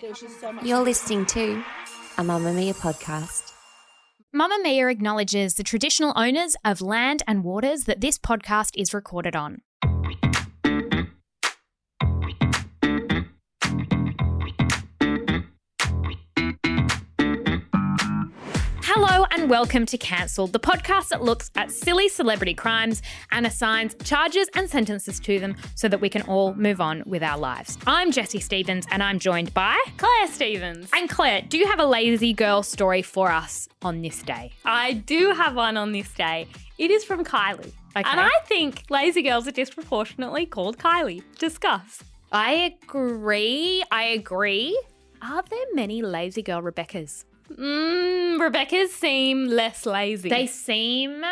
There's just so much. You're listening to a Mamamia podcast. Mamamia acknowledges the traditional owners of land and waters that this podcast is recorded on. Hello and welcome to Cancelled, the podcast that looks at silly celebrity crimes and assigns charges and sentences to them so that we can all move on with our lives. I'm Jessie Stevens and I'm joined by Claire Stevens. And Claire, do you have a lazy girl story for us on this day? I do have one on this day. It is from Kylie. Okay. And I think lazy girls are disproportionately called Kylie. Discuss. I agree. Are there many lazy girl Rebeccas? Rebecca's seem less lazy. They seem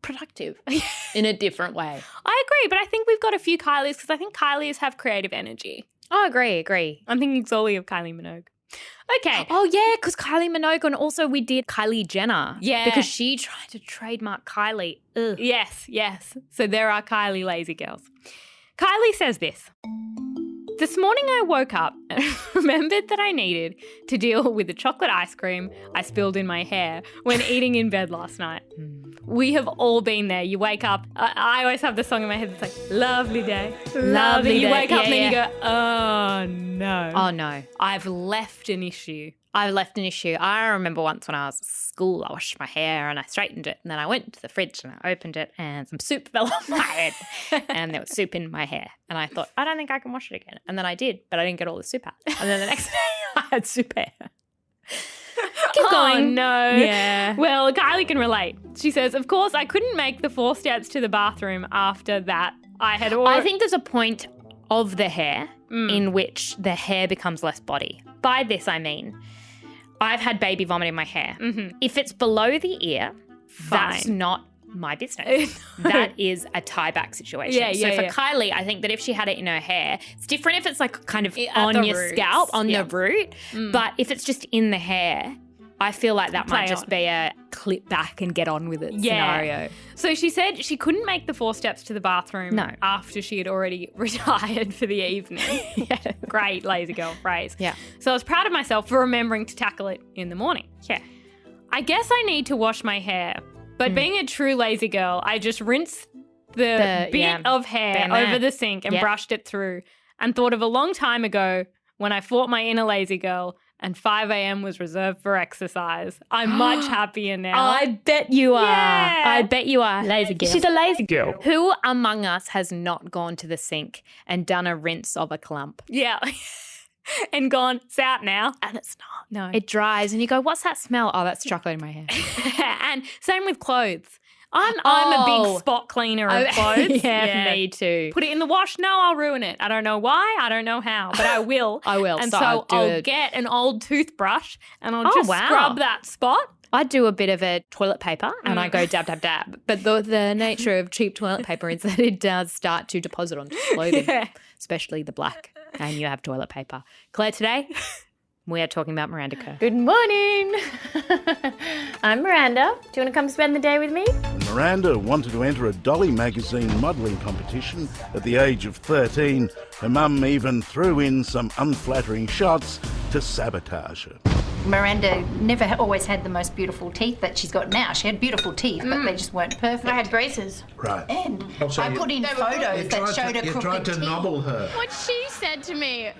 productive in a different way. I agree, but I think we've got a few Kylies because I think Kylies have creative energy. Oh, agree. I'm thinking solely of Kylie Minogue. Okay. Oh, yeah, because Kylie Minogue, and also we did Kylie Jenner. Yeah. Because she tried to trademark Kylie. Ugh. Yes. So there are Kylie lazy girls. Kylie says this. This morning I woke up and remembered that I needed to deal with the chocolate ice cream I spilled in my hair when eating in bed last night. We have all been there. You wake up. I always have the song in my head that's like, lovely day. Lovely You day. wake up and then Yeah. you go, oh no. Oh, no. I've left an issue. I left an issue. I remember once when I was at school, I washed my hair and I straightened it. And then I went to the fridge and I opened it and some soup fell on my head. And there was soup in my hair. And I thought, I don't think I can wash it again. And then I did, but I didn't get all the soup out. And then the next day I had soup hair. Keep going. Oh no. Yeah. Well, Kylie can relate. She says, of course, I couldn't make the 4 steps to the bathroom after that. I think there's a point of the hair in which the hair becomes less body. By this, I mean, I've had baby vomit in my hair. Mm-hmm. If it's below the ear, that's Fine. not my business. That is a tie-back situation. Yeah, for yeah. Kylie, I think that if she had it in her hair, it's different if it's like kind of At on the your roots. scalp, on Yeah. the root. But if it's just in the hair, I feel like that Play might just on. be a clip back and get on with it scenario. So she said she couldn't make the 4 steps to the bathroom No. after she had already retired for the evening. Yeah. Great lazy girl phrase. Yeah. So I was proud of myself for remembering to tackle it in the morning. Yeah. I guess I need to wash my hair. But being a true lazy girl, I just rinsed the bit of hair Been there. over the sink and Yep. brushed it through and thought of a long time ago when I fought my inner lazy girl and 5 a.m. was reserved for exercise. I'm much happier now. I bet you are. Yeah. I bet you are. Lazy girl. She's a lazy girl. Who among us has not gone to the sink and done a rinse of a clump? Yeah. And gone, it's out now. And it's not. No. It dries and you go, what's that smell? Oh, that's chocolate in my hair. And same with clothes. I'm a Oh. big spot cleaner of clothes. yeah, me too. Put it in the wash. No, I'll ruin it. I don't know why. I don't know how, but I will. I will. And So so I'll do I'll it. get an old toothbrush and I'll Oh, just wow. scrub that spot. I do a bit of a toilet paper and I go dab, dab, dab. But the nature of cheap toilet paper is that it does start to deposit onto clothing, Yeah. especially the black. And you have toilet paper. Claire, today we are talking about Miranda Kerr. Good morning. I'm Miranda. Do you want to come spend the day with me? Miranda wanted to enter a Dolly magazine modelling competition at the age of 13. Her mum even threw in some unflattering shots to sabotage her. Miranda never always had the most beautiful teeth that she's got now. She had beautiful teeth, but they just weren't perfect. I had braces. Right. And Also, I put in photos that showed her you crooked tried to teeth. nobble her. What she said to me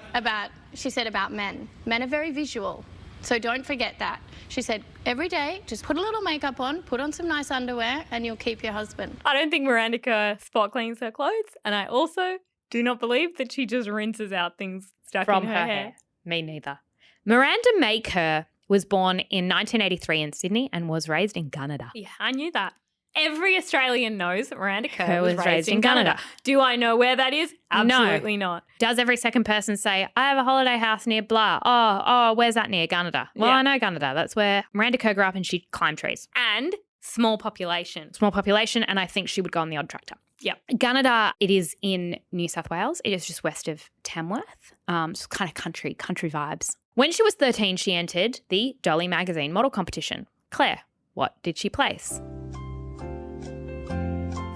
she said about men. Men are very visual, so don't forget that. She said, every day, just put a little makeup on, put on some nice underwear, and you'll keep your husband. I don't think Miranda Kerr spot cleans her clothes. And I also do not believe that she just rinses out things stuck From in her her hair. Me neither. Miranda May Kerr was born in 1983 in Sydney and was raised in Gunnedah. Yeah, I knew that. Every Australian knows that Miranda Kerr Kerr was raised in Gunnedah. Do I know where that is? Absolutely not. Does every second person say, I have a holiday house near blah? Oh, where's that near? Gunnedah. Well, Yeah. I know Gunnedah. That's where Miranda Kerr grew up and she climbed trees. And small population. Small population, and I think she would go on the odd tractor. Yep. Gunnedah, it is in New South Wales. It is just west of Tamworth. It's kind of country vibes. When she was 13, she entered the Dolly magazine model competition. Claire, what did she place?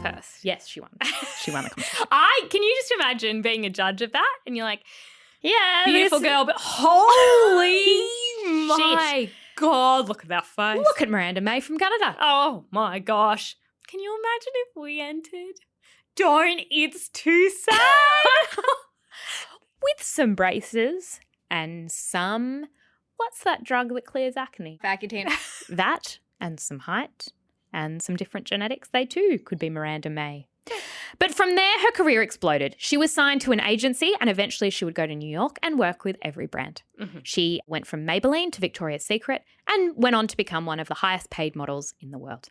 First. Yes, she won. She won the competition. Can you just imagine being a judge of that? And you're like, Yeah, beautiful girl, but holy my God, look at that face. Look at Miranda May from Gunnedah. Oh my gosh. Can you imagine if we entered? Don't, it's too sad. With some braces and some, what's that drug that clears acne? Accutane. That and some height and some different genetics, they too could be Miranda May. But from there, her career exploded. She was signed to an agency and eventually she would go to New York and work with every brand. Mm-hmm. She went from Maybelline to Victoria's Secret and went on to become one of the highest paid models in the world.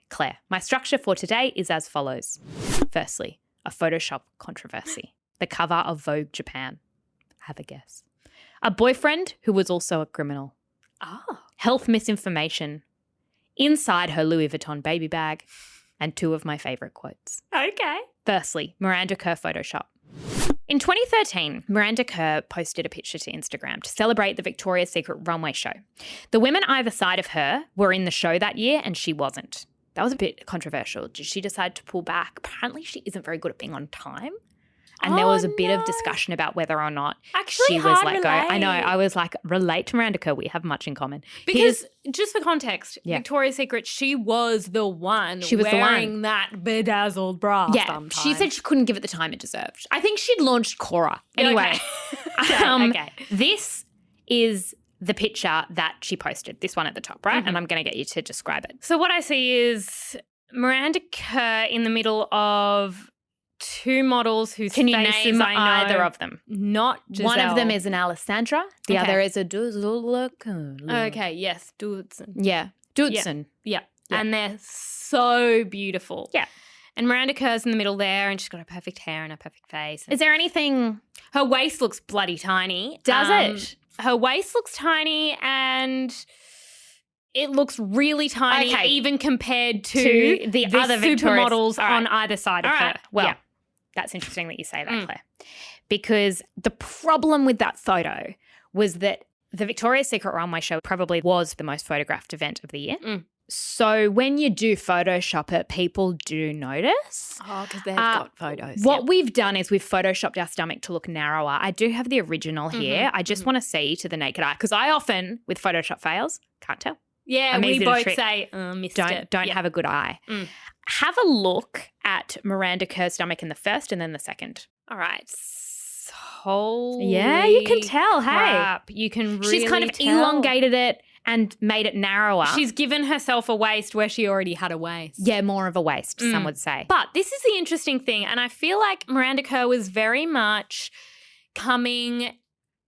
Claire, my structure for today is as follows. Firstly, a Photoshop controversy. The cover of Vogue Japan. Have a guess. A boyfriend who was also a criminal. Health misinformation. Inside her Louis Vuitton baby bag. And two of my favourite quotes. Okay. Firstly, Miranda Kerr Photoshop. In 2013, Miranda Kerr posted a picture to Instagram to celebrate the Victoria's Secret runway show. The women either side of her were in the show that year and she wasn't. That was a bit controversial. Did she decide to pull back? Apparently she isn't very good at being on time. And there was a bit of discussion about whether or not Actually, she was hard let go. I know. relate. I was like, relate to Miranda Kerr. We have much in common. Because just for context, Yeah. Victoria's Secret, she was the one She was the wearing one. that bedazzled bra Yeah, sometimes. she said she couldn't give it the time it deserved. I think she'd launched Cora. Anyway, Okay. This is the picture that she posted, this one at the top, right? Mm-hmm. And I'm going to get you to describe it. So what I see is Miranda Kerr in the middle of two models whose Can you faces name I know. either of them? Not Giselle. One of them is an Alessandra. The Okay. other is a Okay, yes, Dudson. Yeah, Dudson. Yeah. Yeah. And they're so beautiful. Yeah. And Miranda Kerr's in the middle there and she's got her perfect hair and her perfect face. Is there anything? Her waist looks bloody tiny. Does it? Her waist looks tiny and it looks really tiny Okay. even compared to the other Victoria's- supermodels All right. on either side of All right. her. Well, Yeah. that's interesting that you say that, Claire. Because the problem with that photo was that the Victoria's Secret runway show probably was the most photographed event of the year. So when you do Photoshop it, people do notice. Oh, because they've got photos. What we've done is we've Photoshopped our stomach to look narrower. I do have the original here. I just want to see to the naked eye because I often, with Photoshop fails, can't tell. Yeah, I'm we easy to both trick. say, missed it. Don't Yeah. have a good eye. Have a look at Miranda Kerr's stomach in the first and then the second. All right. Holy Yeah, you can tell, hey. crap. You can really She's kind of tell. elongated it and made it narrower. She's given herself a waist where she already had a waist. yeah, more of a waist, some would say. But this is the interesting thing, and I feel like Miranda Kerr was very much coming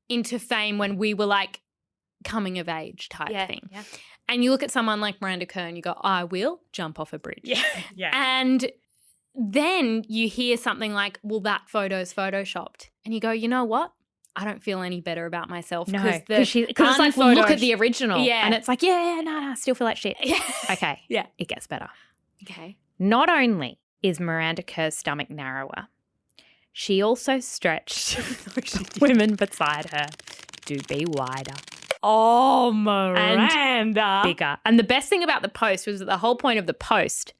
into fame when we were like coming of age type thing. Yeah. And you look at someone like Miranda Kerr and you go, I will jump off a bridge. Yeah. And then you hear something like, well, that photo's photoshopped. And you go, you know what? I don't feel any better about myself. No, because it's like, well, look at the original. Yeah. And it's like, no, I still feel like shit. Yeah. Okay. Yeah. It gets better. Okay. Not only is Miranda Kerr's stomach narrower, she also stretched the women beside her to be wider. Oh, Miranda. Bigger. And the best thing about the post was that the whole point of the post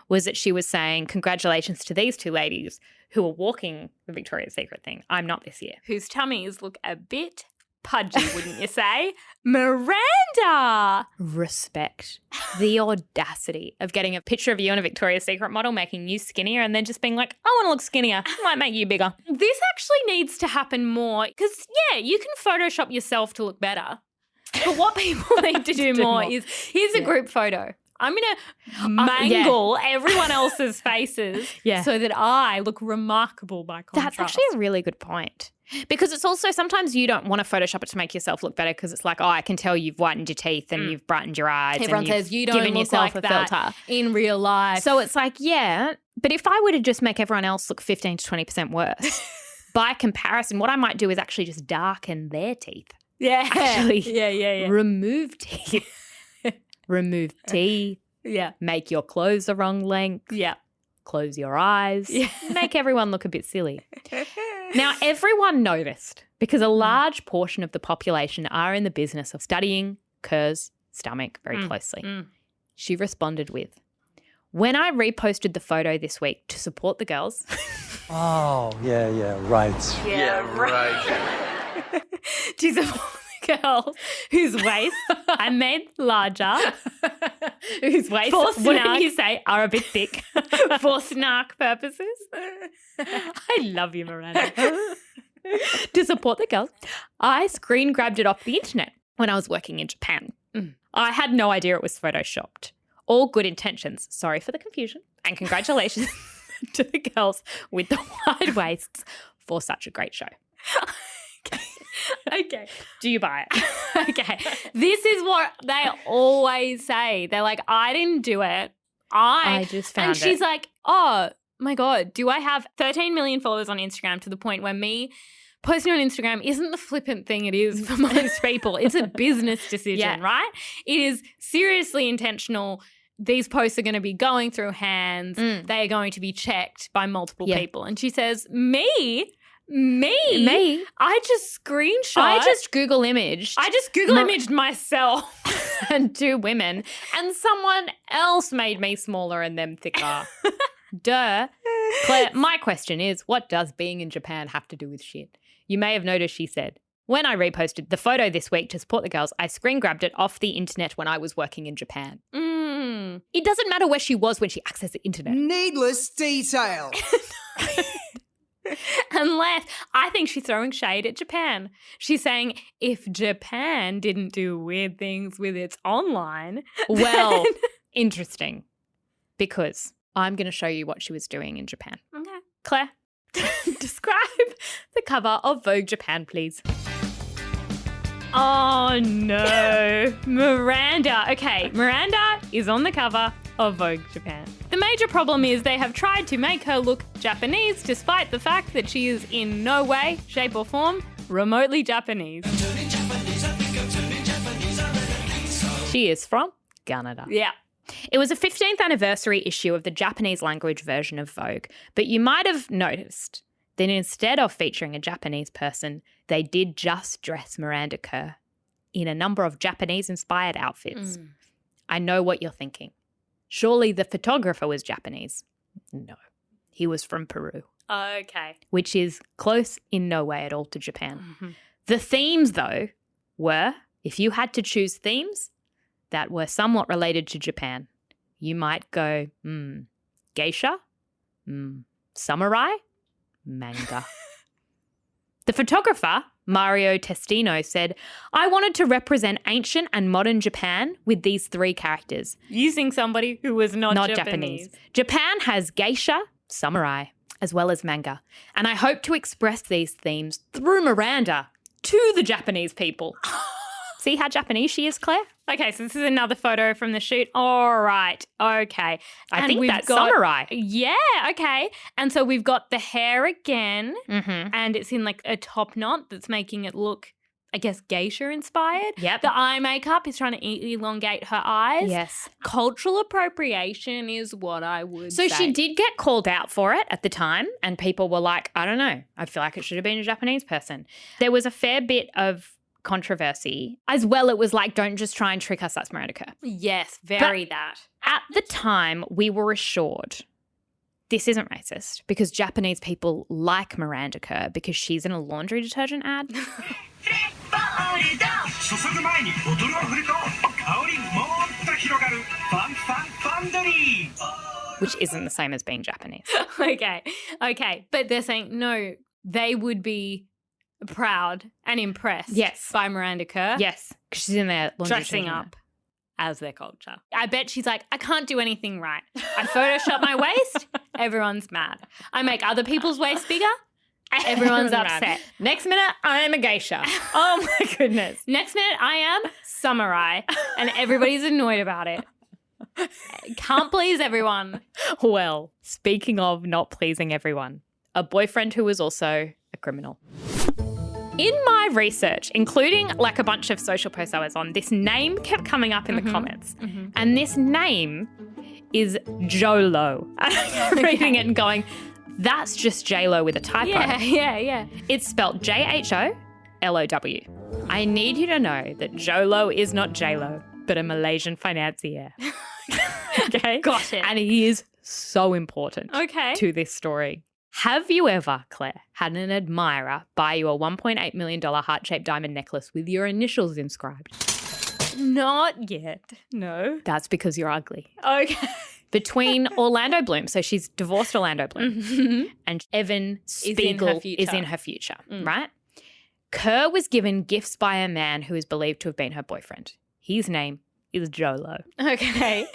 was that she was saying, congratulations to these two ladies who are walking the Victoria's Secret thing. I'm not this year. Whose tummies look a bit pudgy, wouldn't you say? Miranda. Respect. The audacity of getting a picture of you and a Victoria's Secret model making you skinnier and then just being like, I want to look skinnier. Might make you bigger. This actually needs to happen more because, yeah, you can Photoshop yourself to look better. But what people need to do more is here's a group photo. I'm going to mangle everyone else's faces so that I look remarkable by contrast. That's actually a really good point. Because it's also sometimes you don't want to Photoshop it to make yourself look better because it's like, oh, I can tell you've whitened your teeth and you've brightened your eyes. Everyone and you've says you don't given look yourself like a that filter. in real life. So it's like, yeah, but if I were to just make everyone else look 15 to 20% worse, by comparison, what I might do is actually just darken their teeth. yeah. Actually, Yeah. remove teeth. Remove teeth. Yeah. Make your clothes the wrong length. Yeah. Close your eyes. Yeah. Make everyone look a bit silly. Now, everyone noticed because a large portion of the population are in the business of studying Kerr's stomach very closely. She responded with, when I reposted the photo this week to support the girls, Oh, yeah, right. to support the girls whose waists I made larger, Whose waist, For whatever snark. you say, are a bit thick. for snark purposes. I love you, Miranda. To support the girls, I screen grabbed it off the internet when I was working in Japan. I had no idea it was photoshopped. All good intentions. Sorry for the confusion. And congratulations to the girls with the wide waists for such a great show. Okay. Do you buy it? Okay. This is what they always say. They're like, I didn't do it. I just found And she's it. like, oh my God, do I have 13 million followers on Instagram to the point where me posting on Instagram isn't the flippant thing it is for most people. It's a business decision, Yeah. right? It is seriously intentional. These posts are going to be going through hands. They are going to be checked by multiple Yeah. people. And she says, Me? Me? I just screenshot. I just Google imaged I just Google imaged myself. and 2 women, and someone else made me smaller and them thicker. Duh. Claire, my question is, what does being in Japan have to do with shit? You may have noticed she said, when I reposted the photo this week to support the girls, I screen grabbed it off the internet when I was working in Japan. It doesn't matter where she was when she accessed the internet. Needless detail. Unless I think she's throwing shade at Japan. She's saying if Japan didn't do weird things with its online, Well, then- interesting, because I'm going to show you what she was doing in Japan. Okay. Claire, describe the cover of Vogue Japan, please. Oh no, Miranda. Okay, Miranda is on the cover of Vogue Japan. The major problem is they have tried to make her look Japanese despite the fact that she is in no way, shape or form remotely Japanese. She is from Gunnedah. Yeah. It was a 15th anniversary issue of the Japanese language version of Vogue, but you might have noticed that instead of featuring a Japanese person, they did just dress Miranda Kerr in a number of Japanese-inspired outfits. I know what you're thinking. Surely the photographer was Japanese. No, he was from Peru, Okay. which is close in no way at all to Japan. The themes, though, were, if you had to choose themes that were somewhat related to Japan, you might go, geisha, samurai, manga. The photographer, Mario Testino, said, I wanted to represent ancient and modern Japan with these 3 characters. Using somebody who was not Japanese. Japan has geisha, samurai, as well as manga. And I hope to express these themes through Miranda to the Japanese people. See how Japanese she is, Claire? Okay, so this is another photo from the shoot. All right. Okay. I And think we've that's got- samurai. Yeah, okay. And so we've got the hair again, Mm-hmm. and it's in like a top knot that's making it look, I guess, geisha inspired. Yep. The eye makeup is trying to elongate her eyes. Yes. Cultural appropriation is what I would So say. she did get called out for it at the time, and people were like, I don't know, I feel like it should have been a Japanese person. There was a fair bit of controversy. As well, it was like, don't just try and trick us, that's Miranda Kerr. Yes, very that. At the time, we were assured this isn't racist because Japanese people like Miranda Kerr because she's in a laundry detergent ad. Which isn't the same as being Japanese. Okay. But they're saying, no, they would be proud and impressed Yes. by Miranda Kerr. Yes, because she's in their laundry Dressing detergent up as their culture. I bet she's like, I can't do anything right. I Photoshop my waist, everyone's mad. I make other people's waist bigger, everyone's mad. upset. Next minute, I am a geisha. Oh my goodness. Next minute, I am samurai, and everybody's annoyed about it. Can't please everyone. Well, speaking of not pleasing everyone, a boyfriend who was also a criminal. In my research, including like a bunch of social posts I was on, this name kept coming up in the comments. And this name is Jolo. I'm reading it and going, that's just J-Lo with a typo. Yeah. It's spelled Jholow. I need you to know that Jolo is not J-Lo, but a Malaysian financier. Okay? Got it. And he is so important Okay. to this story. Have you ever, Claire, had an admirer buy you a $1.8 million heart-shaped diamond necklace with your initials inscribed? Not yet. No. That's because you're ugly. Okay. Between Orlando Bloom, so she's divorced Orlando Bloom, and Evan Spiegel is in her future, right? Kerr was given gifts by a man who is believed to have been her boyfriend. His name is Jolo. Okay.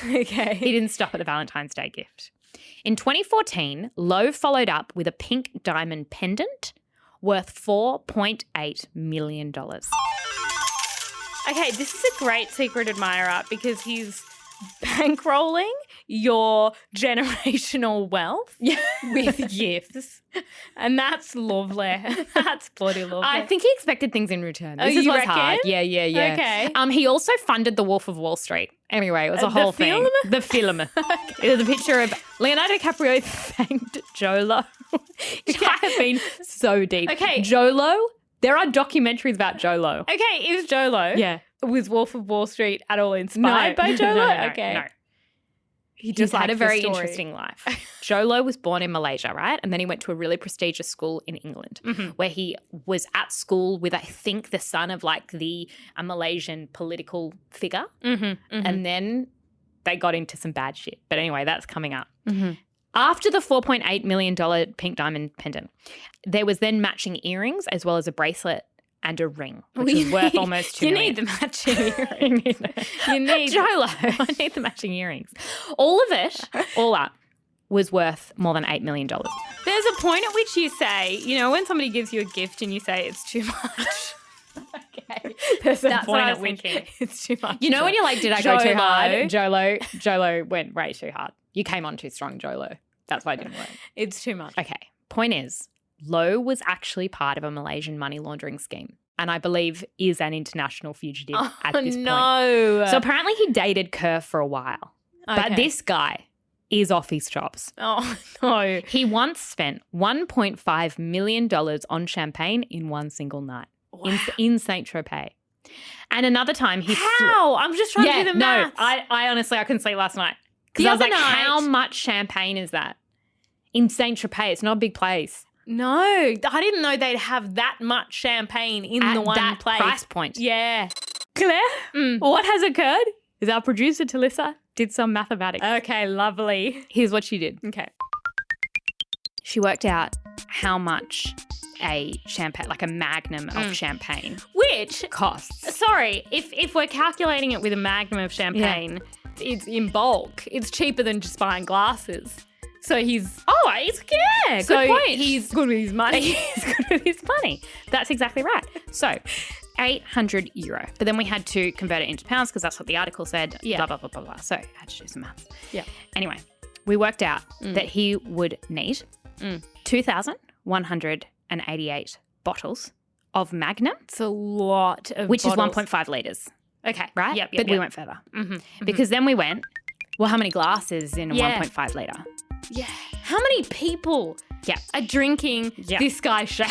Okay. He didn't stop at the Valentine's Day gift. In 2014, Lowe followed up with a pink diamond pendant worth $4.8 million. Okay, this is a great secret admirer because he's bankrolling your generational wealth with gifts. And that's lovely. That's bloody lovely. I think he expected things in return. This is you what's reckon? hard. Yeah. Okay. He also funded The Wolf of Wall Street. Anyway, it was a whole thing. film? The film. It was a picture of Leonardo DiCaprio thanked Jolo. I have been so deep. Okay. Jolo. There are documentaries about Jolo. Okay, is Jolo was Wolf of Wall Street at all inspired by Jolo? No. Okay. He just had a likes the very story. interesting life. Jolo was born in Malaysia, right? And then he went to a really prestigious school in England where he was at school with, I think, the son of like a Malaysian political figure. And then they got into some bad shit. But anyway, that's coming up. After the $4.8 million pink diamond pendant, there was then matching earrings as well as a bracelet and a ring, which is worth almost $2 million. You need the matching earrings. You need Jolo. I need the matching earrings. All of it, all up, was worth more than $8 million. There's a point at which you say, when somebody gives you a gift and you say it's too much. Okay. There's a point at which it's too much. You know when you're like, did I go too Jolo. hard? Jolo went way too hard. You came on too strong, Jolo. That's why it didn't work. It's too much. Okay. Point is, Lowe was actually part of a Malaysian money laundering scheme and I believe is an international fugitive at this point. No. So apparently he dated Kerr for a while. But this guy is off his chops. Oh, no. He once spent $1.5 million on champagne in one single night in Saint Tropez. And another time he How? I'm just trying to do the maths. I honestly, I couldn't sleep last night. The Because I was other like, night- how much champagne is that? In Saint Tropez, it's not a big place. No, I didn't know they'd have that much champagne in At the one that place. price point. Yeah. Claire, what has occurred is our producer, Talissa, did some mathematics. Okay, lovely. Here's what she did. Okay. She worked out how much a champagne, like a magnum of champagne, Which, costs. sorry, if we're calculating it with a magnum of champagne, it's in bulk. It's cheaper than just buying glasses. So he's Good point. He's good with his money. He's good with his money. That's exactly right. So, €800. But then we had to convert it into pounds because that's what the article said. Yeah. Blah, blah, blah, blah, blah. So I had to do some maths. Yeah. Anyway, we worked out that he would need 2,188 bottles of Magnum, It's a lot of which bottles. is 1.5 litres. Okay. Right? Yep. But we went further. Because then we went, well, how many glasses in a Yeah. 1.5 litre? Yeah. How many people are drinking this guy's shout?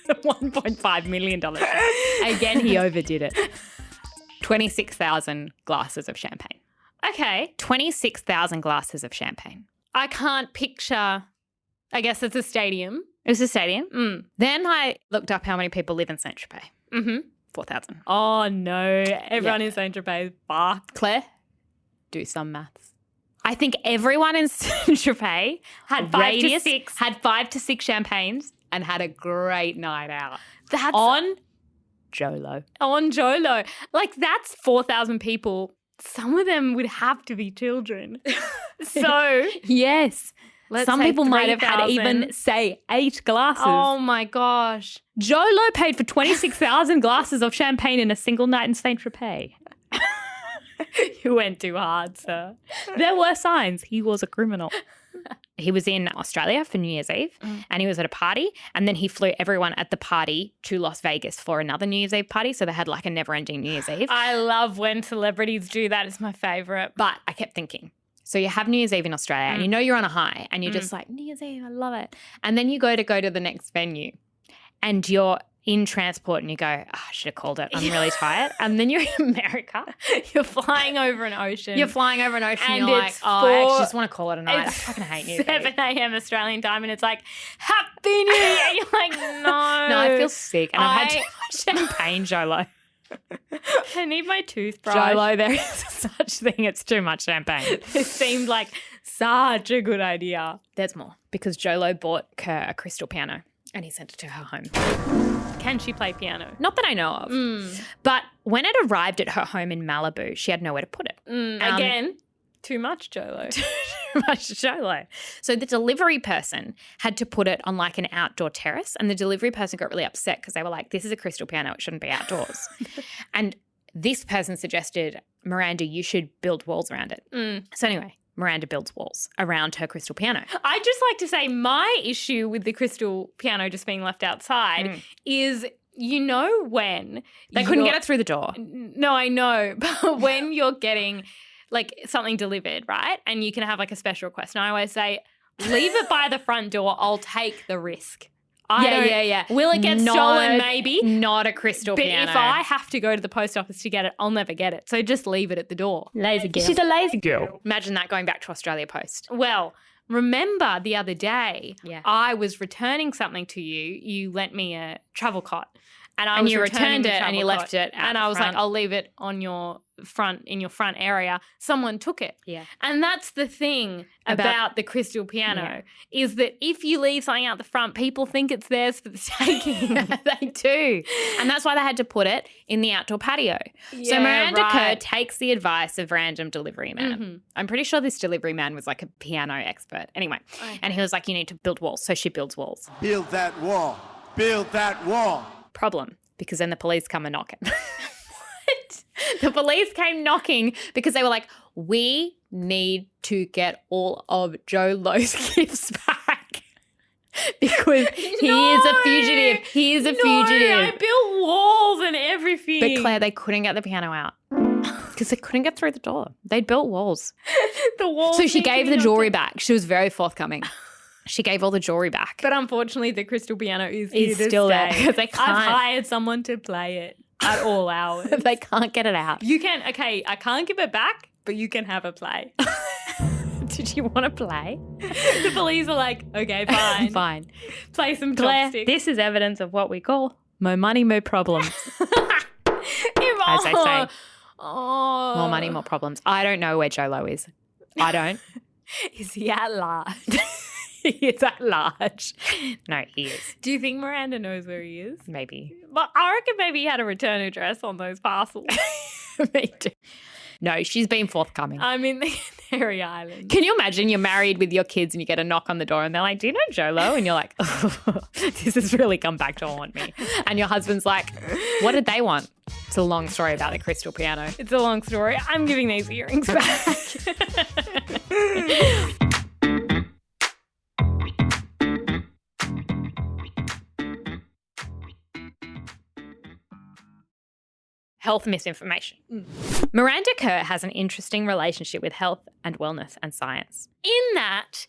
$1.5 million. Again, he overdid it. 26,000 glasses of champagne. Okay. 26,000 glasses of champagne. I can't picture, I guess it's a stadium. It was a stadium. Then I looked up how many people live in Saint Tropez. 4,000. Oh, no. Everyone in Saint Tropez is fucked. Claire, do some maths. I think everyone in Saint Tropez Had 5 to 6. had 5 to 6 champagnes and had a great night out. That's On Jolo. on Jolo. Like, that's 4,000 people. Some of them would have to be children. So, Yes. let's Some say people might have had 3,000. even, say, 8 glasses. Oh, my gosh. Jolo paid for 26,000 glasses of champagne in a single night in Saint Tropez. You went too hard, sir. There were signs he was a criminal. He was in Australia for New Year's Eve and he was at a party and then he flew everyone at the party to Las Vegas for another New Year's Eve party. So they had like a never-ending New Year's Eve. I love when celebrities do that. It's my favourite. But I kept thinking, so you have New Year's Eve in Australia and you know you're on a high and you're just like, New Year's Eve, I love it. And then you go to the next venue and you're in transport and you go, I should have called it. I'm really tired. And then you're in America. You're flying over an ocean. You're flying over an ocean And and you're like, it's I actually four- just want to call it a night. I it's fucking hate you. 7 a.m. Australian time and it's like, Happy New Year. You're like, no. No, I feel sick. And I've had too I- much champagne, Jolo. I need my toothbrush. Jolo, there is such thing. It's too much champagne. It seemed like such a good idea. There's more. Because Jolo bought Kerr a crystal piano and he sent it to her home. Can she play piano? Not that I know of. But when it arrived at her home in Malibu, she had nowhere to put it. Again, too much Jolo. Too much Jolo. So the delivery person had to put it on like an outdoor terrace, and the delivery person got really upset because they were like, this is a crystal piano. It shouldn't be outdoors. And this person suggested, Miranda, you should build walls around it. So anyway, Miranda builds walls around her crystal piano. I'd just like to say my issue with the crystal piano just being left outside is, you know, when They couldn't get it through the door. No, I know. But when you're getting like something delivered, right? And you can have like a special request. And I always say, leave it by the front door. I'll take the risk. Yeah. Will it get stolen? Maybe. Not a crystal But piano. if I have to go to the post office to get it, I'll never get it. So just leave it at the door. Lazy girl. She's a lazy girl. Imagine that going back to Australia Post. Well, remember the other day, Yeah. I was returning something to you. You lent me a travel cot. And you returning returned the it and you travel left cot. it out And the I was front. like, I'll leave it on your front, in your front area. Someone took it. Yeah. And that's the thing about the crystal piano is that if you leave something out the front, people think it's theirs for the taking. They do. And that's why they had to put it in the outdoor patio. So Yeah, Miranda Kerr right. takes the advice of random delivery man. I'm pretty sure this delivery man was like a piano expert. Anyway, and he was like, you need to build walls. So she builds walls. Build that wall. Build that wall. Problem, because then the police come and knock it. What? The police came knocking because they were like, we need to get all of Jolo's gifts back. Because he is a fugitive. He is a fugitive. I built walls and everything. But Claire, they couldn't get the piano out because they couldn't get through the door. They'd built walls. the walls. So she need to gave be the knocked jewelry down. back. She was very forthcoming. She gave all the jewelry back. But unfortunately, the crystal piano is here to still there stay. because they can't. I've hired someone to play it at all hours. They can't get it out. You can, okay, I can't give it back, but you can have a play. Did you want to play? The police are like, okay, fine. Fine. Play some Claire, chopsticks. this is evidence of what we call mo money, mo problems. As they say. Oh. More money, more problems. I don't know where Jolo is. I don't. Is he at large? He is at large. No, he is. Do you think Miranda knows where he is? Maybe. But I reckon maybe he had a return address on those parcels. Me too. No, she's been forthcoming. I'm in the Canary Islands. Can you imagine you're married with your kids and you get a knock on the door and they're like, do you know Jolo? And you're like, oh, this has really come back to haunt me. And your husband's like, what did they want? It's a long story about the crystal piano. It's a long story. I'm giving these earrings back. Health misinformation. Miranda Kerr has an interesting relationship with health and wellness and science. In that,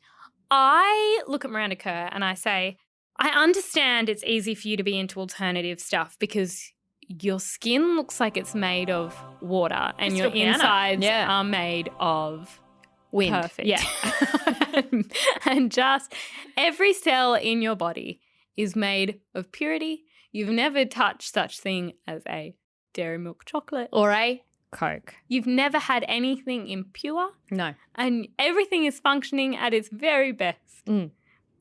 I look at Miranda Kerr and I say, I understand it's easy for you to be into alternative stuff because your skin looks like it's made of water and your Crystal piano. insides Yeah. are made of Wind. perfect. Yeah. And just every cell in your body is made of purity. You've never touched such thing as a dairy milk chocolate Or a Coke. You've never had anything impure. No. And everything is functioning at its very best. Mm.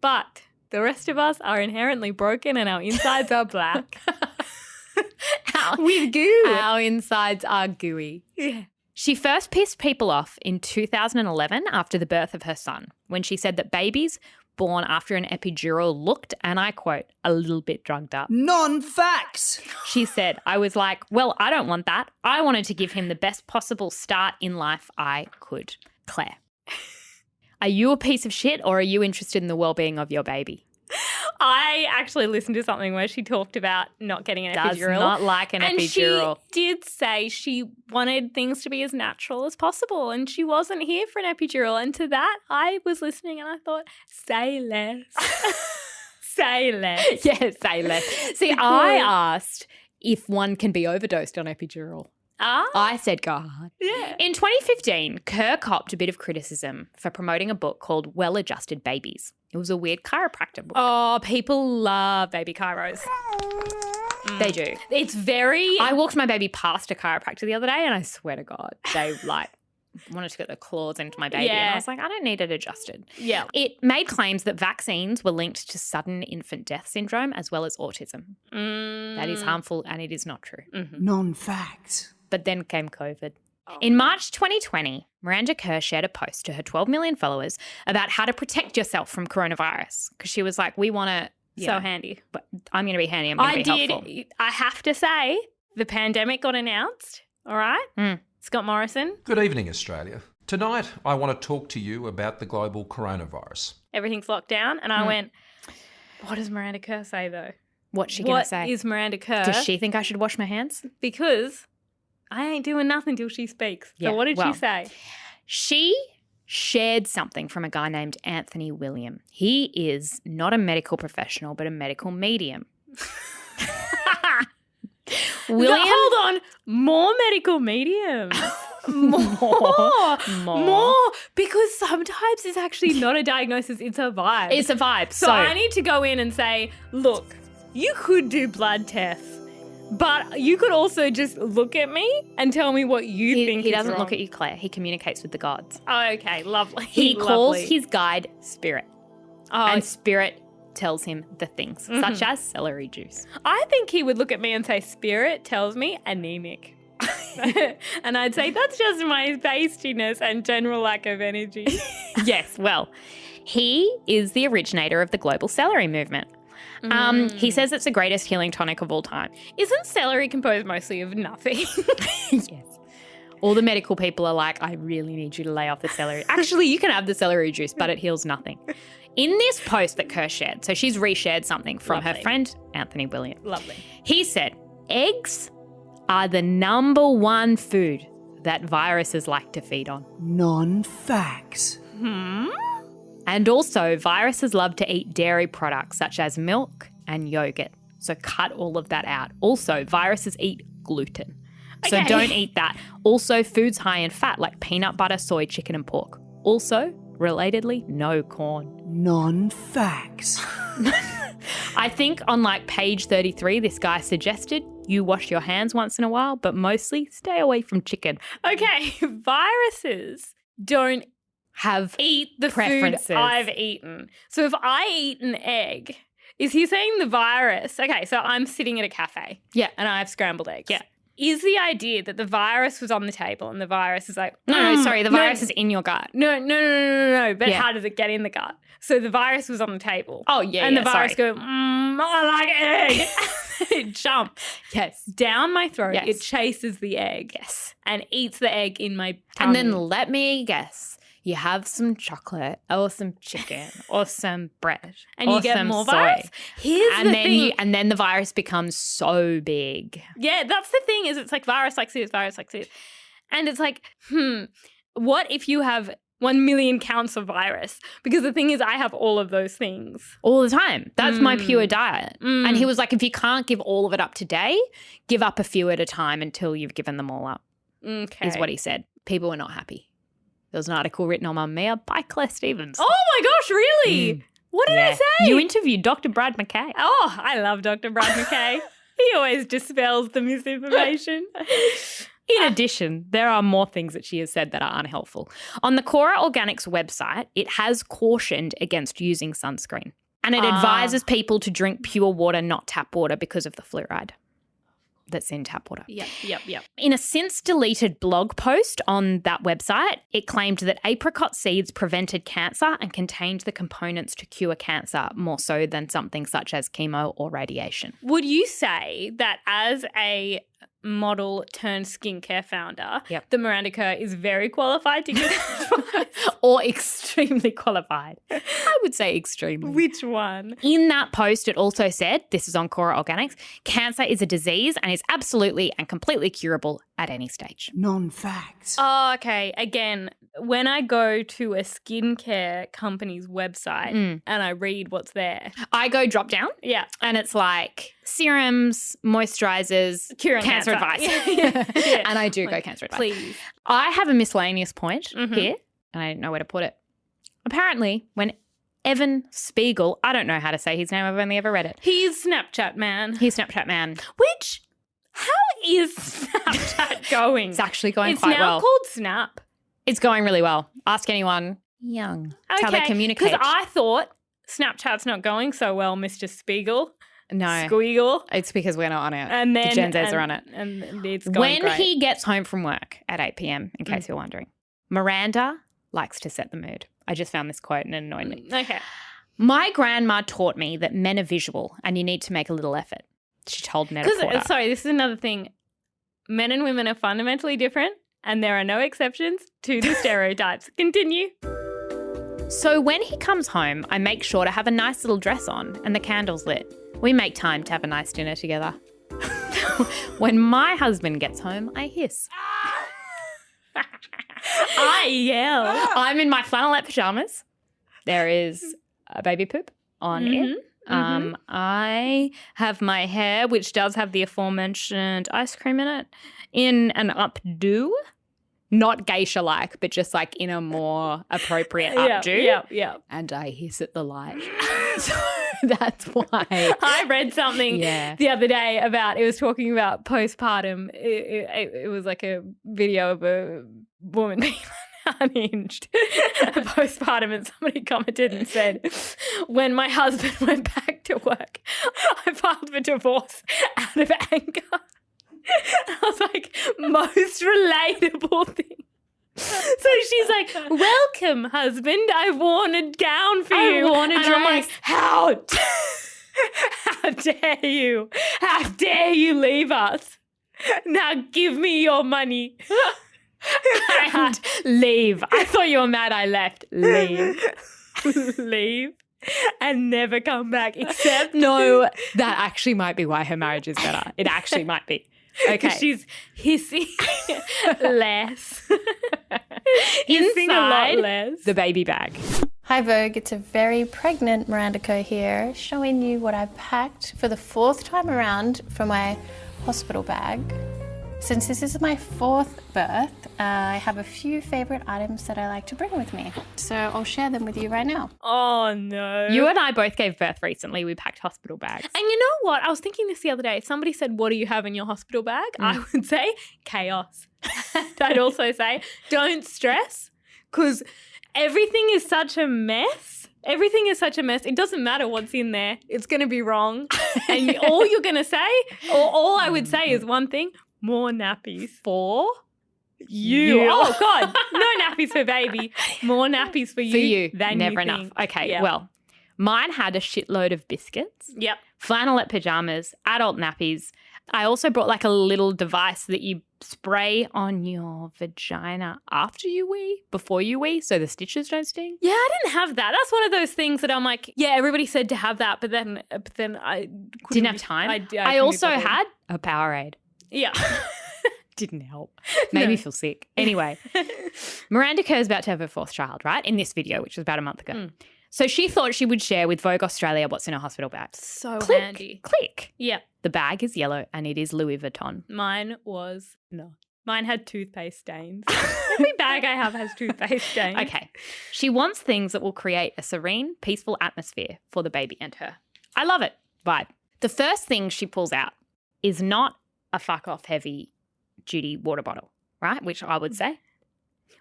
But the rest of us are inherently broken and our insides are black. With goo. Our insides are gooey. Yeah. She first pissed people off in 2011 after the birth of her son, when she said that babies born after an epidural looked, and I quote, a little bit drugged up. Non-facts. She said, I was like, well, I don't want that. I wanted to give him the best possible start in life I could. Claire, are you a piece of shit or are you interested in the well-being of your baby? I actually listened to something where she talked about not getting an Does epidural. not like an and epidural. she did say she wanted things to be as natural as possible and she wasn't here for an epidural. And to that, I was listening and I thought, say less. Say less. Yeah, say less. See, I asked if one can be overdosed on epidural. I said go hard. Yeah. In 2015, Kerr copped a bit of criticism for promoting a book called Well-Adjusted Babies. It was a weird chiropractor book. Oh, people love baby chiros. They do. It's very... I walked my baby past a chiropractor the other day and I swear to God, they wanted to get their claws into my baby. And I was like, I don't need it adjusted. Yeah. It made claims that vaccines were linked to sudden infant death syndrome as well as autism. That is harmful and it is not true. Non-facts. But then came COVID. In March 2020, Miranda Kerr shared a post to her 12 million followers about how to protect yourself from coronavirus because she was like, we want to, So handy. but I'm going to be handy. I'm going to be helpful. I have to say, the pandemic got announced, all right? Scott Morrison, Good evening, Australia. Tonight, I want to talk to you about the global coronavirus. everything's locked down. And I went, what does Miranda Kerr say, though? What's she going to say? What is Miranda Kerr? Does she think I should wash my hands? Because I ain't doing nothing till she speaks. Yeah, So what did well, she say? She shared something from a guy named Anthony William. He is not a medical professional, but a medical medium. William, Hold on. More medical mediums. More. More. Because sometimes it's actually not a diagnosis, it's a vibe. It's a vibe. So I need to go in and say, look, you could do blood tests, but you could also just look at me and tell me what you think he is doesn't wrong. look at you, Claire. He communicates with the gods. Oh, okay, lovely. He calls Lovely. his guide Spirit. Oh, And Spirit tells him the things, such as celery juice. I think he would look at me and say, Spirit tells me anemic. And I'd say, that's just my pastiness and general lack of energy. Yes, well, he is the originator of the global celery movement. He says it's the greatest healing tonic of all time. Isn't celery composed mostly of nothing? Yes. All the medical people are like, I really need you to lay off the celery. Actually, you can have the celery juice, but it heals nothing. In this post that Kerr shared, so she's reshared something from her Lovely. friend, Anthony William. Lovely. He said, eggs are the number one food that viruses like to feed on. Non-facts. And also, viruses love to eat dairy products such as milk and yogurt. So cut all of that out. Also, viruses eat gluten. So Okay. don't eat that. Also, foods high in fat like peanut butter, soy, chicken, and pork. Also, relatedly, no corn. Non-facts. I think on like page 33, this guy suggested you wash your hands once in a while, but mostly stay away from chicken. Okay, viruses don't Have eat the preferences. food I've eaten. So if I eat an egg, is he saying the virus? Okay, so I'm sitting at a cafe. Yeah. And I have scrambled eggs. Yeah. Is the idea that the virus was on the table and the virus is like, No, sorry, the no, virus is in your gut. No. But Yeah. how does it get in the gut? So the virus was on the table. Oh, yeah, And yeah, the virus sorry. go, I like egg. It jumps Yes. down my throat. Yes. It chases the egg. Yes. And eats the egg in my tummy. And then let me guess, you have some chocolate or some chicken or some bread And or you get some more soy. virus. Here's And the then thing. and then the virus becomes so big. Yeah, that's the thing is it's like virus likes this, virus likes this. And it's like, what if you have 1 million counts of virus? Because the thing is I have all of those things. All the time. That's my pure diet. And he was like, if you can't give all of it up today, give up a few at a time until you've given them all up, Okay. is what he said. People were not happy. There was an article written on Mamamia by Claire Stevens. Oh my gosh, really? What did I say? You interviewed Dr. Brad McKay. Oh, I love Dr. Brad McKay. He always dispels the misinformation. In addition, there are more things that she has said that are unhelpful. On the Cora Organics website, it has cautioned against using sunscreen. And it advises people to drink pure water, not tap water, because of the fluoride that's in tap water. Yep. In a since deleted blog post on that website, it claimed that apricot seeds prevented cancer and contained the components to cure cancer more so than something such as chemo or radiation. Would you say that as a model turned skincare founder, Yep. the Miranda Kerr is very qualified to give advice. Or extremely qualified. I would say extremely. Which one? In that post, it also said, this is on Cora Organics, cancer is a disease and is absolutely and completely curable at any stage. Non-facts. Oh, okay. Again, when I go to a skincare company's website and I read what's there. I go drop down Yeah. and it's like serums, moisturizers, Curing cancer advice. Yeah. And I do go cancer advice. Please. I have a miscellaneous point here and I didn't know where to put it. Apparently, when Evan Spiegel, I don't know how to say his name, I've only ever read it. He's Snapchat man. He's Snapchat man. Which, how is Snapchat going? It's actually going It's quite now well. called Snap. It's going really well. Ask anyone young. It's how they communicate. Because I thought Snapchat's not going so well, Mr. Spiegel. No. Squeagle. It's because we're not on it. And then the Gen Zs are on it. And it's going When great. he gets home from work at 8 p.m, in case you're wondering, Miranda likes to set the mood. I just found this quote and it annoyed me. Okay. My grandma taught me that men are visual and you need to make a little effort. She told Netta Porter. Sorry, this is another thing. Men and women are fundamentally different and there are no exceptions to the stereotypes. Continue. So when he comes home, I make sure to have a nice little dress on and the candles lit. We make time to have a nice dinner together. When my husband gets home, I hiss. I yell. I'm in my flannelette pajamas. There is a baby poop on it. I have my hair, which does have the aforementioned ice cream in it, in an updo. Not geisha-like, but just like in a more appropriate updo. Yeah. And I hiss at the light. So that's why. I read something Yeah. the other day about, it was talking about postpartum. It was like a video of a woman being unhinged postpartum, and somebody commented and said, when my husband went back to work, I filed for divorce out of anger. I was like, most relatable thing. So she's like, welcome, husband. I've worn a gown for you. I've worn a And I'm dress. like, how dare you? How dare you leave us? Now give me your money. And leave. I thought you were mad I left. Leave. Leave and never come back, except No, that actually might be why her marriage is better. It actually might be. Okay. she's hissing less. Hissing a lot Inside less. the baby bag. Hi Vogue, it's a very pregnant Miranda Kerr here, showing you what I packed for the 4th time around for my hospital bag. Since this is my 4th birth, I have a few favourite items that I like to bring with me. So I'll share them with you right now. Oh no. You and I both gave birth recently. We packed hospital bags. And you know what? I was thinking this the other day. If somebody said, what do you have in your hospital bag? I would say chaos. I'd also say, don't stress, because everything is such a mess. Everything is such a mess. It doesn't matter what's in there. It's going to be wrong. And all you're going to say, or all I would say is one thing, more nappies. For You. Oh, God. No nappies for baby. More nappies for you. for you. Than Never you enough. think. Okay, Yeah. well, mine had a shitload of biscuits, Yep. flannelette pajamas, adult nappies. I also brought like a little device that you spray on your vagina after you wee, before you wee, so the stitches don't sting. Yeah, I didn't have that. That's one of those things that I'm like, yeah, everybody said to have that, but then I Didn't have time. I couldn't be also bothered. had a Powerade. Yeah. Didn't help. Made me feel sick. Anyway, Miranda Kerr's about to have her 4th child, right? In this video, which was about a month ago. So she thought she would share with Vogue Australia what's in her hospital bag. So Click, handy. click. Yeah. The bag is yellow and it is Louis Vuitton. Mine was no. Mine had toothpaste stains. Every bag I have has toothpaste stains. Okay. She wants things that will create a serene, peaceful atmosphere for the baby and her. I love it. Vibe. The first thing she pulls out is not a fuck off heavy duty water bottle, right? Which I would say.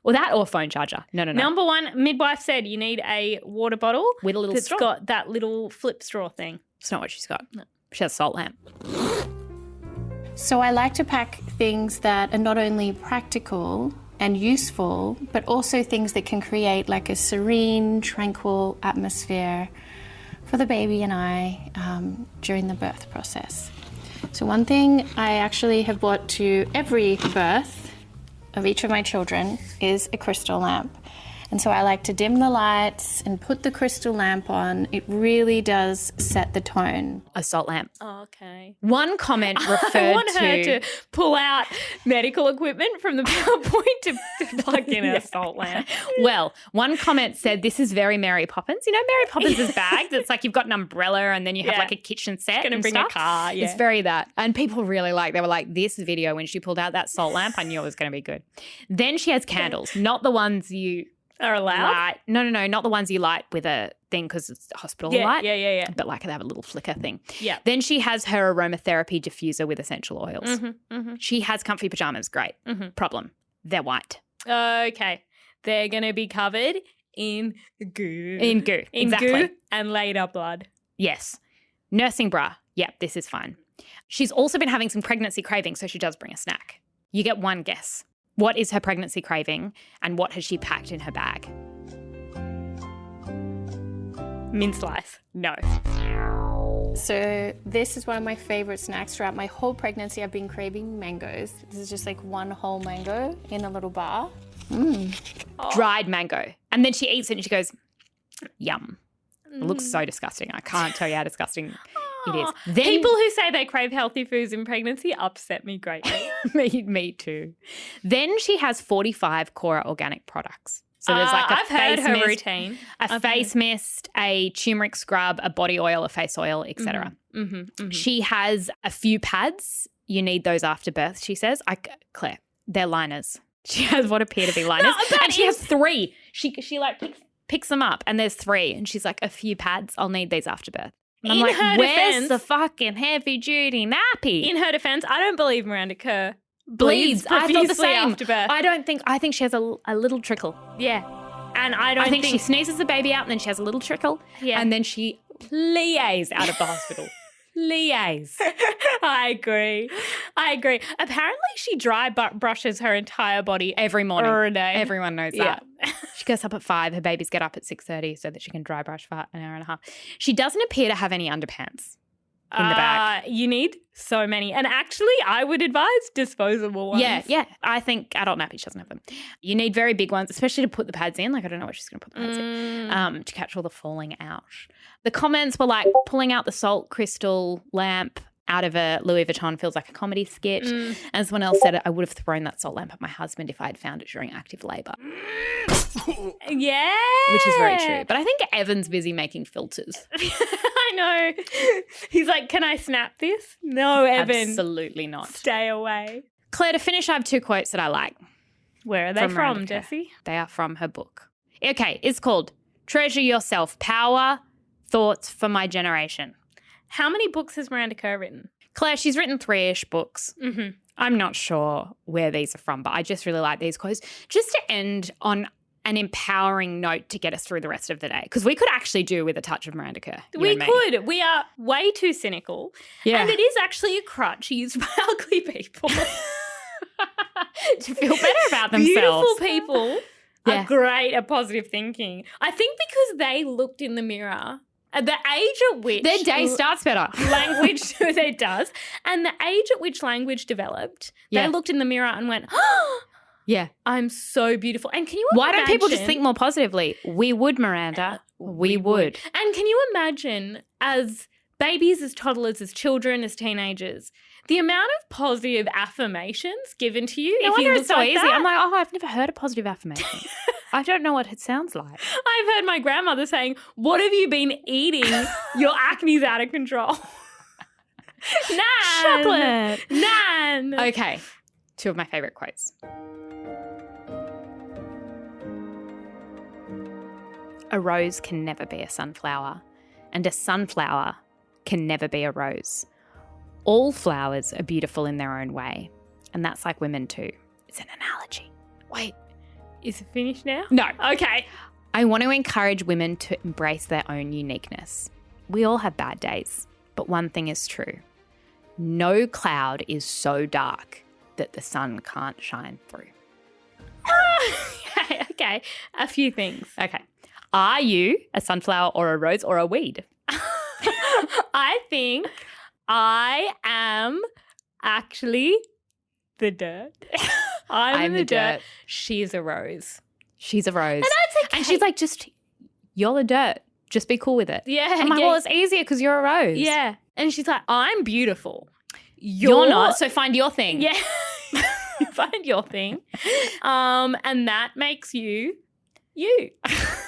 Or that or a phone charger. No. Number one, midwife said you need a water bottle With a little that's straw. got that little flip straw thing. It's not what she's got. No. She has a salt lamp. So I like to pack things that are not only practical and useful, but also things that can create like a serene, tranquil atmosphere for the baby and I during the birth process. So one thing I actually have brought to every birth of each of my children is a crystal lamp. And so I like to dim the lights and put the crystal lamp on. It really does set the tone. A salt lamp. Oh, okay. One comment referred I want her to pull out medical equipment from the PowerPoint to plug in a salt lamp. Well, one comment said, this is very Mary Poppins. You know Mary Poppins' bag that's like you've got an umbrella and then you have like a kitchen set Gonna and bring stuff. a car, yeah. It's very that. And people really they were like, this video, when she pulled out that salt lamp, I knew it was going to be good. Then she has candles, not the ones you are allowed? light. No, not the ones you light with a thing because it's a hospital light. Yeah. But like they have a little flicker thing. Yeah. Then she has her aromatherapy diffuser with essential oils. She has comfy pajamas. Great. Problem. They're white. Okay. They're going to be covered in goo. In goo. Exactly. Goo and later blood. Yes. Nursing bra. Yep, this is fine. She's also been having some pregnancy cravings, so she does bring a snack. You get one guess. What is her pregnancy craving and what has she packed in her bag? Mint slice. No. So this is one of my favorite snacks throughout my whole pregnancy. I've been craving mangoes. This is just like one whole mango in a little bar. Dried mango. And then she eats it and she goes, yum. It looks so disgusting. I can't tell you how disgusting it is. Then, People who say they crave healthy foods in pregnancy upset me greatly. me too. Then she has 45 Cora organic products. So there's like a I've heard face her mist, routine. a face mist, a turmeric scrub, a body oil, a face oil, etc. She has a few pads. You need those after birth, she says. Claire, they're liners. She has what appear to be liners. And she has 3. She like picks them up and there's 3. And she's like, a few pads. I'll need these after birth. And I'm In like, her where's defense- the fucking heavy duty nappy? In her defense, I don't believe Miranda Kerr bleeds. I thought the profusely same. after birth. I think she has a little trickle. Yeah. And I don't I think she sneezes the baby out and then she has a little trickle. Yeah. And then she plies out of the hospital. Plies. I agree. Apparently she dry brushes her entire body Every morning. every day. Everyone knows Yeah. that. She gets up at 5. Her babies get up at 6:30 so that she can dry brush for an hour and a half. She doesn't appear to have any underpants in the bag. You need so many. And actually, I would advise disposable ones. Yeah. I think adult nappy, she doesn't have them. You need very big ones, especially to put the pads in. Like, I don't know what she's going to put the pads in to catch all the falling out. The comments were like, pulling out the salt crystal lamp out of a Louis Vuitton feels like a comedy sketch. And someone else said, I would have thrown that salt lamp at my husband if I had found it during active labour. Yeah. Which is very true. But I think Evan's busy making filters. I know. He's like, can I snap this? No, Evan. Absolutely not. Stay away. Claire, to finish, I have 2 quotes that I like. Where are they Miranda from, Kerr. Jessie? They are from her book. Okay, it's called Treasure Yourself, Power, Thoughts for My Generation. How many books has Miranda Kerr written? Claire, she's written 3-ish books. I'm not sure where these are from, but I just really like these quotes. Just to end on an empowering note to get us through the rest of the day, because we could actually do with a touch of Miranda Kerr. We could. We are way too cynical. Yeah. And it is actually a crutch used by ugly people. To feel better about themselves. Beautiful people Yeah. are great at positive thinking. I think because they looked in the mirror at the age at which Their day starts better. language it does, and the age at which language developed, Yeah. they looked in the mirror and went, oh, Yeah. I'm so beautiful. And can you Why don't people just imagine- think more positively? We would, Miranda. We would. And can you imagine, as babies, as toddlers, as children, as teenagers, the amount of positive affirmations given to you No if you wonder look it's so like easy. that? I'm like, I've never heard a positive affirmation. I don't know what it sounds like. I've heard my grandmother saying, what have you been eating? Your acne's out of control. Nan. Chocolate. Nan. Okay, 2 of my favourite quotes. A rose can never be a sunflower, and a sunflower can never be a rose. All flowers are beautiful in their own way, and that's like women too. It's an analogy. Wait, is it finished now? No. Okay. I want to encourage women to embrace their own uniqueness. We all have bad days, but one thing is true. No cloud is so dark that the sun can't shine through. Okay. A few things. Okay. Are you a sunflower or a rose or a weed? I think I am actually the dirt. I'm the dirt. She's a rose. She's a rose. And that's okay. And she's like, you're the dirt. Just be cool with it. Yeah. I'm like, well, it's easier because you're a rose. Yeah. And she's like, I'm beautiful. You're not, so find your thing. Yeah. Find your thing. And that makes you.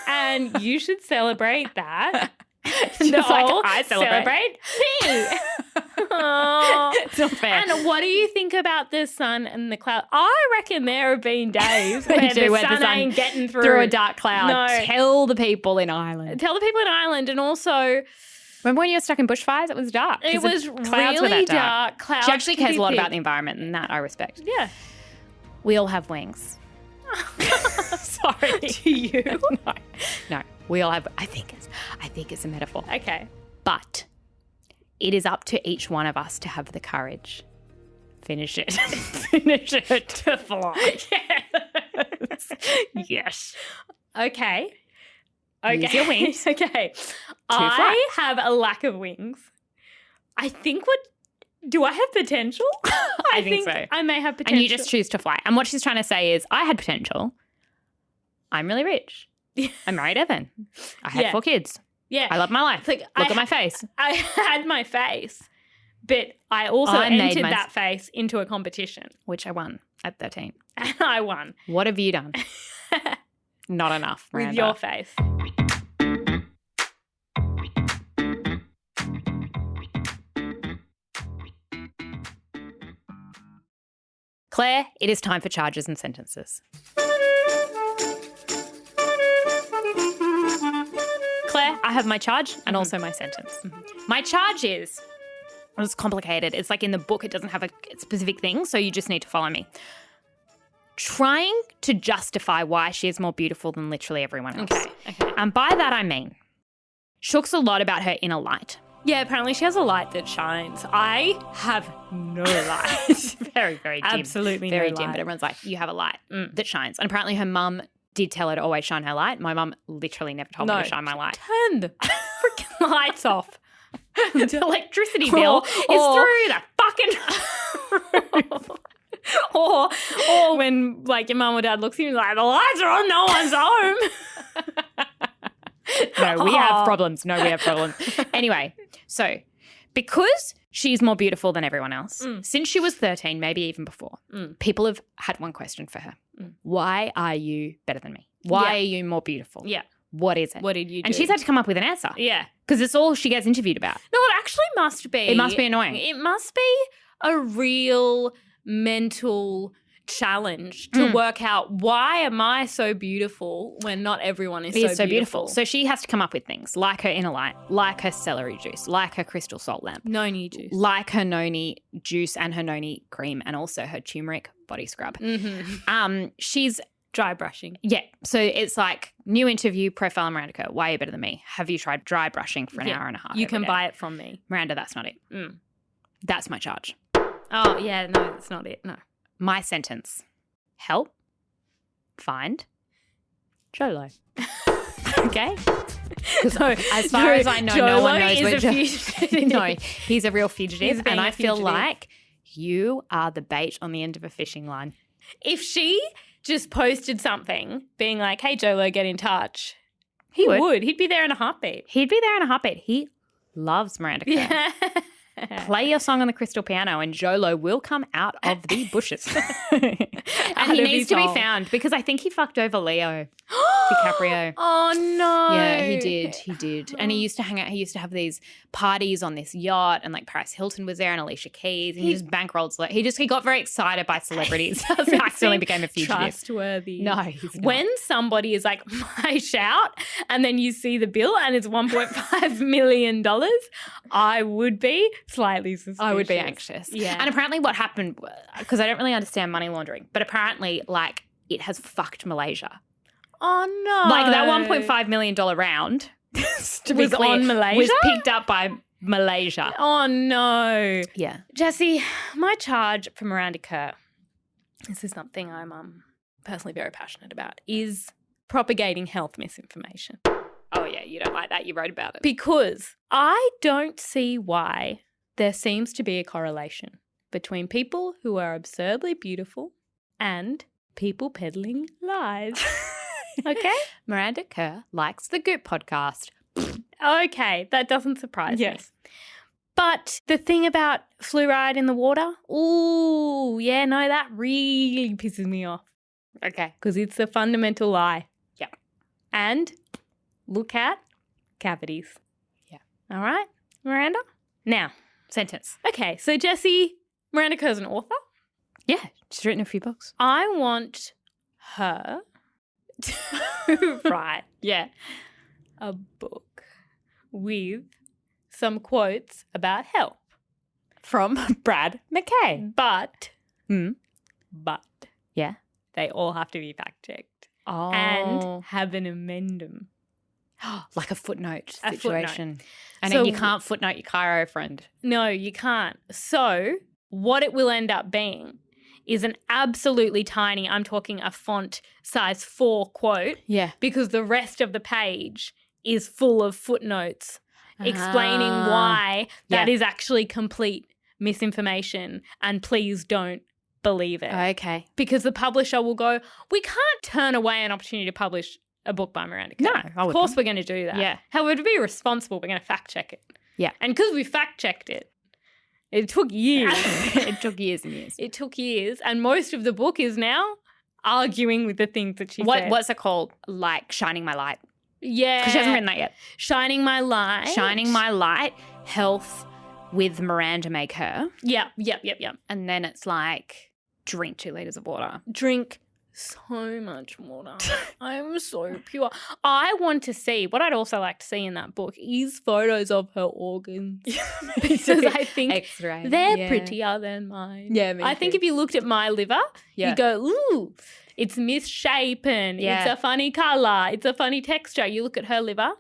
And you should celebrate that. Just like I celebrate me. Oh. It's not fair. And what do you think about the sun and the cloud? I reckon there have been days where the sun ain't getting through a dark cloud. No. Tell the people in Ireland. Tell the people in Ireland, and also remember when you were stuck in bushfires? It was dark. it was clouds were really that dark. Clouds She actually cares a lot thick. about the environment, and that I respect. Yeah. We all have wings. Sorry. Do you? No. We all have. I think it's a metaphor. Okay. But it is up to each one of us to have the courage. Finish it. Finish it to fly. Yes. Okay. Use your wings. Okay. fly. I have a lack of wings. I think do I have potential? I think so. I may have potential. And you just choose to fly. And what she's trying to say is, I had potential. I'm really rich. I married Evan. I had 4 kids. Yeah. I love my life. Like, Look at my face. I had my face, but I also entered that face into a competition. Which I won at 13. And I won. What have you done? Not enough, Miranda. With your face. Claire, it is time for charges and sentences. Claire, I have my charge and also my sentence. My charge is, it's complicated. It's like in the book, it doesn't have a specific thing, so you just need to follow me. Trying to justify why she is more beautiful than literally everyone else. Okay. And by that I mean, she talks a lot about her inner light. Yeah, apparently she has a light that shines. I have no light. Very, very dim. Absolutely very no dim. light. But everyone's like, you have a light that shines. And apparently her mum did tell her to always shine her light. My mum literally never told me to shine my light. Turn the freaking lights off. The electricity bill is through the fucking roof. or when like your mum or dad looks at you like, the lights are on, no one's home. No, we have problems. Anyway, so because she's more beautiful than everyone else, since she was 13, maybe even before, people have had one question for her. Why are you better than me? Why are you more beautiful? Yeah. What is it? What did you do? And she's had to come up with an answer. Yeah. Because it's all she gets interviewed about. No, it actually must be. It must be annoying. It must be a real mental challenge to work out, why am I so beautiful when not everyone is so beautiful? So she has to come up with things like her inner light, like her celery juice, like her crystal salt lamp. Noni juice. Like her noni juice and her noni cream, and also her turmeric body scrub. She's dry brushing. Yeah. So it's like, new interview, profile Miranda Kerr. Why are you better than me? Have you tried dry brushing for an hour and a half? You can day? buy it from me. Miranda, that's not it. That's my charge. Oh, yeah, no, that's not it. No. My sentence. Help. Find. Jolo. Okay? So as far as I know, no one knows where fugitive. No, he's a real fugitive. He's being and I a feel fugitive. like you are the bait on the end of a fishing line. If she just posted something being like, hey, Jolo, get in touch, He would. He'd be there in a heartbeat. He'd be there in a heartbeat. He loves Miranda Kerr. Yeah. Play your song on the crystal piano and Jolo will come out of the bushes. And he needs to be found because I think he fucked over Leo DiCaprio. Oh, no. Yeah, he did. And he used to hang out, he used to have these parties on this yacht, and like Paris Hilton was there and Alicia Keys, and he just bankrolled, he got very excited by celebrities. He accidentally became a fugitive. Trustworthy. No, he's not. When somebody is like, my shout, and then you see the bill and it's $1.5 million, I would be slightly suspicious. I would be anxious. Yeah. And apparently what happened, because I don't really understand money laundering, but apparently like it has fucked Malaysia. Oh, no. Like that $1.5 million round to be Was clear, on Malaysia? was picked up by Malaysia. Oh, no. Yeah. Jesse, my charge for Miranda Kerr, this is something I'm personally very passionate about, is propagating health misinformation. Oh, yeah, you don't like that. You wrote about it. Because I don't see why there seems to be a correlation between people who are absurdly beautiful and people peddling lies. Okay? Miranda Kerr likes the Goop podcast. Okay, that doesn't surprise me. But the thing about fluoride in the water, ooh, yeah, no, that really pisses me off. Okay. Because it's a fundamental lie. Yeah. And look at cavities. Yeah. All right, Miranda? Now, Sentence. okay, so Jessie, Miranda Kerr's an author. Yeah, she's written a few books. I want her to write, a book with some quotes about health. From Brad McKay. But, Yeah. they all have to be fact-checked Oh. and have an amendum. Like a footnote A situation. footnote. And So- then you can't footnote your Cairo friend. No, you can't. So what it will end up being is an absolutely tiny, I'm talking a font size 4 quote, Yeah. because the rest of the page is full of footnotes explaining why that is actually complete misinformation and please don't believe it. Okay. Because the publisher will go, we can't turn away an opportunity to publish a book by Miranda Kerr. No, I of wouldn't. course we're going to do that. Yeah. However, to be responsible, we're going to fact check it. Yeah. And because we fact checked it, it took years. It took years and years. It took years. And most of the book is now arguing with the things that she said. What's it called? Like Shining My Light. Yeah. Because she hasn't written that yet. Shining My Light. Shining My Light, Health with Miranda Kerr. Yep. And then it's like drink 2 liters of water. Drink so much water. I'm so pure. I want to see, what I'd also like to see in that book is photos of her organs. Because I think X-ray. they're Yeah. prettier than mine. Yeah, me I think too. if you looked at my liver, Yeah. you'd go, ooh, it's misshapen. Yeah. It's a funny colour. It's a funny texture. You look at her liver,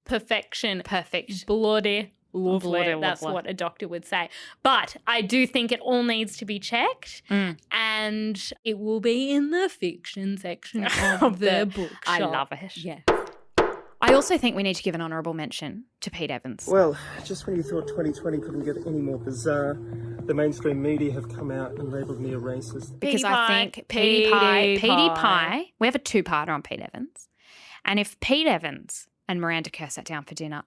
perfection. Perfect. Bloody lovely. Bloody That's lovely. what a doctor would say. But I do think it all needs to be checked, and it will be in the fiction section of the bookshop. I love it. Yeah. I also think we need to give an honourable mention to Pete Evans. Well, just when you thought 2020 couldn't get any more bizarre, the mainstream media have come out and labelled me a racist. Because Petey I Pie. think Petey Petey Pie, we have a 2-parter on Pete Evans. And if Pete Evans and Miranda Kerr sat down for dinner,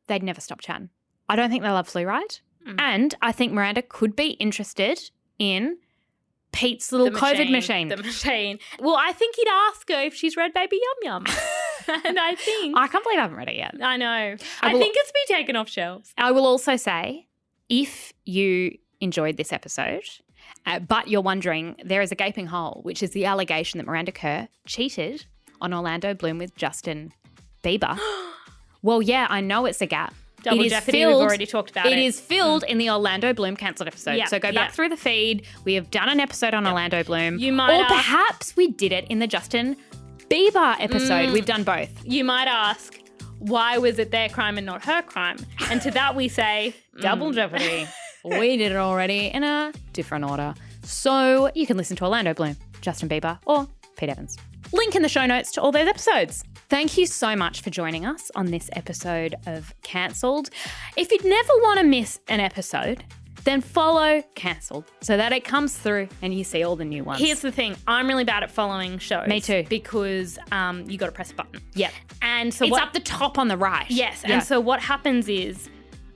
they'd never stop chatting. I don't think they love fluoride. And I think Miranda could be interested in Pete's little COVID machine. The machine. Well, I think he'd ask her if she's read Baby Yum Yum. And I think... I can't believe I haven't read it yet. I know. I think it's been taken off shelves. I will also say, if you enjoyed this episode, but you're wondering, there is a gaping hole, which is the allegation that Miranda Kerr cheated on Orlando Bloom with Justin Bieber. Well, yeah, I know it's a gap. Double It is Jeopardy, filled- we've already talked about it. It is filled in the Orlando Bloom cancelled episode. Yeah, So go back through the feed. We have done an episode on Orlando Bloom. You might or ask- perhaps we did it in the Justin Bieber episode. We've done both. You might ask, why was it their crime and not her crime? And to that we say, Double Jeopardy. We did it already in a different order. So you can listen to Orlando Bloom, Justin Bieber, or Pete Evans. Link in the show notes to all those episodes. Thank you so much for joining us on this episode of Cancelled. If you'd never want to miss an episode, then follow Cancelled so that it comes through and you see all the new ones. here's the thing, I'm really bad at following shows. Me too. Because you got to press a button. Yep. And so It's what, up the top on the right. Yes. Yeah. And so what happens is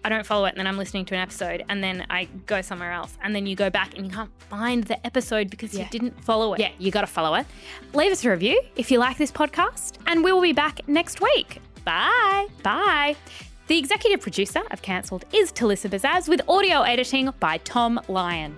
I don't follow it and then I'm listening to an episode and then I go somewhere else and then you go back and you can't find the episode because you didn't follow it. Yeah, you got to follow it. Leave us a review if you like this podcast, and we will be back next week. Bye. Bye. The executive producer of Cancelled is Talissa Bazaz, with audio editing by Thom Lyon.